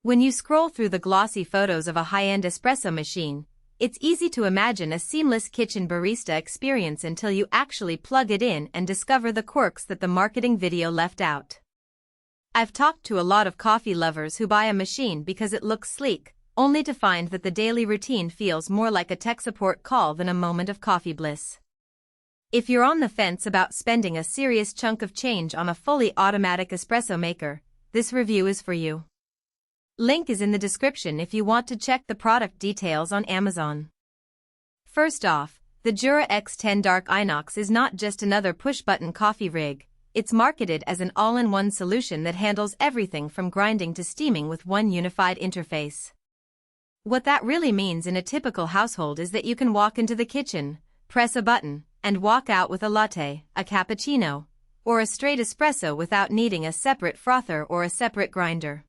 When you scroll through the glossy photos of a high-end espresso machine, it's easy to imagine a seamless kitchen barista experience until you actually plug it in and discover the quirks that the marketing video left out. I've talked to a lot of coffee lovers who buy a machine because it looks sleek, only to find that the daily routine feels more like a tech support call than a moment of coffee bliss. If you're on the fence about spending a serious chunk of change on a fully automatic espresso maker, this review is for you. Link is in the description if you want to check the product details on Amazon. First off, the Jura X10 Dark Inox is not just another push-button coffee rig, it's marketed as an all-in-one solution that handles everything from grinding to steaming with one unified interface. What that really means in a typical household is that you can walk into the kitchen, press a button, and walk out with a latte, a cappuccino, or a straight espresso without needing a separate frother or a separate grinder.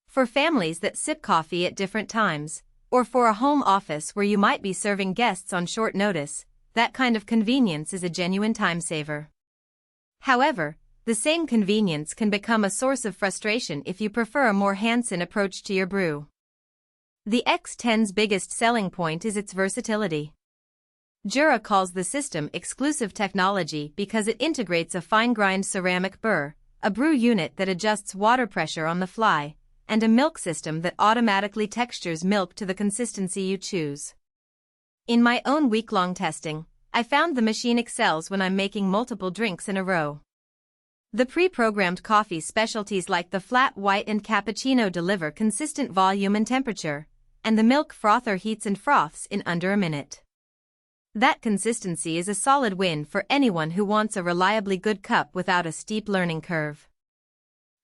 For families that sip coffee at different times, or for a home office where you might be serving guests on short notice, that kind of convenience is a genuine time saver. However, the same convenience can become a source of frustration if you prefer a more hands-on approach to your brew. The X10's biggest selling point is its versatility. Jura calls the system exclusive technology because it integrates a fine-grind ceramic burr, a brew unit that adjusts water pressure on the fly, and a milk system that automatically textures milk to the consistency you choose. In my own week-long testing, I found the machine excels when I'm making multiple drinks in a row. The pre-programmed coffee specialties like the flat white and cappuccino deliver consistent volume and temperature, and the milk frother heats and froths in under a minute. That consistency is a solid win for anyone who wants a reliably good cup without a steep learning curve.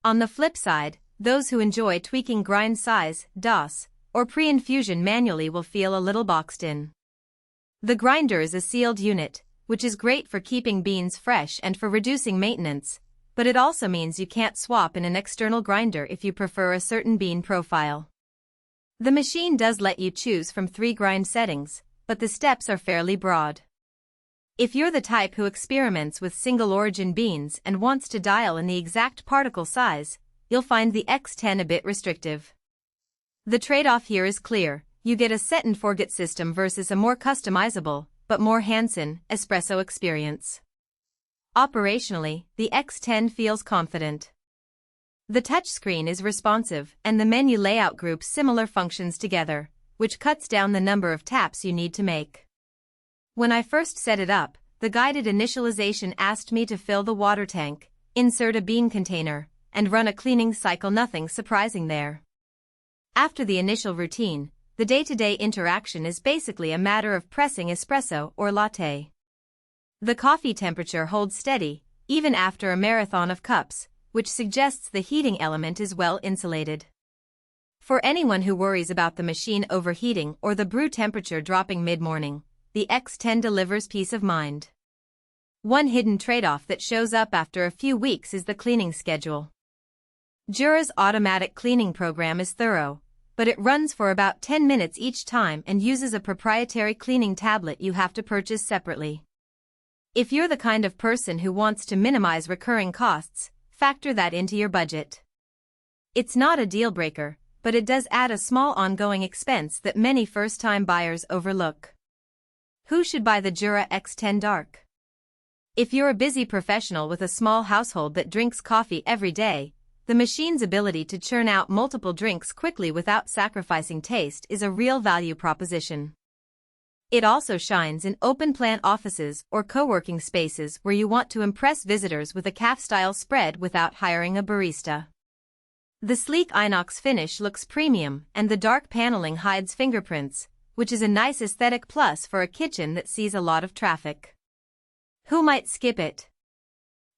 On the flip side, those who enjoy tweaking grind size, DOS, or pre-infusion manually will feel a little boxed in. The grinder is a sealed unit, which is great for keeping beans fresh and for reducing maintenance, but it also means you can't swap in an external grinder if you prefer a certain bean profile. The machine does let you choose from 3 grind settings, but the steps are fairly broad. If you're the type who experiments with single-origin beans and wants to dial in the exact particle size, you'll find the X10 a bit restrictive. The trade-off here is clear: you get a set-and-forget system versus a more customizable, but more hands-on, espresso experience. Operationally, the X10 feels confident. The touchscreen is responsive, and the menu layout groups similar functions together, which cuts down the number of taps you need to make. When I first set it up, the guided initialization asked me to fill the water tank, insert a bean container, and run a cleaning cycle. Nothing surprising there. After the initial routine, the day-to-day interaction is basically a matter of pressing espresso or latte. The coffee temperature holds steady, even after a marathon of cups, which suggests the heating element is well insulated. For anyone who worries about the machine overheating or the brew temperature dropping mid-morning, the X10 delivers peace of mind. One hidden trade-off that shows up after a few weeks is the cleaning schedule. Jura's automatic cleaning program is thorough, but it runs for about 10 minutes each time and uses a proprietary cleaning tablet you have to purchase separately. If you're the kind of person who wants to minimize recurring costs, factor that into your budget. It's not a deal-breaker, but it does add a small ongoing expense that many first-time buyers overlook. Who should buy the Jura X10 Dark? If you're a busy professional with a small household that drinks coffee every day, the machine's ability to churn out multiple drinks quickly without sacrificing taste is a real value proposition. It also shines in open-plan offices or co-working spaces where you want to impress visitors with a cafe-style spread without hiring a barista. The sleek inox finish looks premium, and the dark paneling hides fingerprints, which is a nice aesthetic plus for a kitchen that sees a lot of traffic. Who might skip it?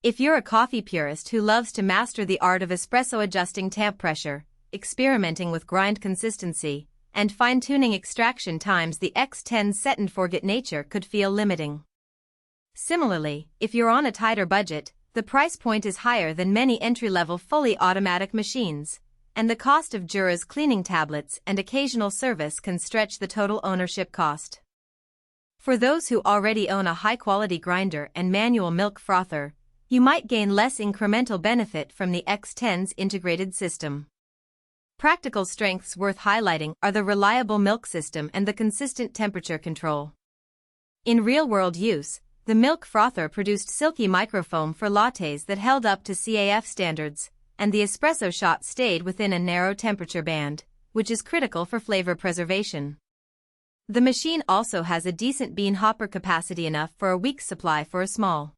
If you're a coffee purist who loves to master the art of espresso adjusting tamp pressure, experimenting with grind consistency, and fine-tuning extraction times, the X10's set-and-forget nature could feel limiting. Similarly, if you're on a tighter budget, the price point is higher than many entry-level fully automatic machines, and the cost of Jura's cleaning tablets and occasional service can stretch the total ownership cost. For those who already own a high-quality grinder and manual milk frother, you might gain less incremental benefit from the X10's integrated system. Practical strengths worth highlighting are the reliable milk system and the consistent temperature control. In real-world use, the milk frother produced silky microfoam for lattes that held up to CAF standards, and the espresso shot stayed within a narrow temperature band, which is critical for flavor preservation. The machine also has a decent bean hopper capacity, enough for a week's supply for a small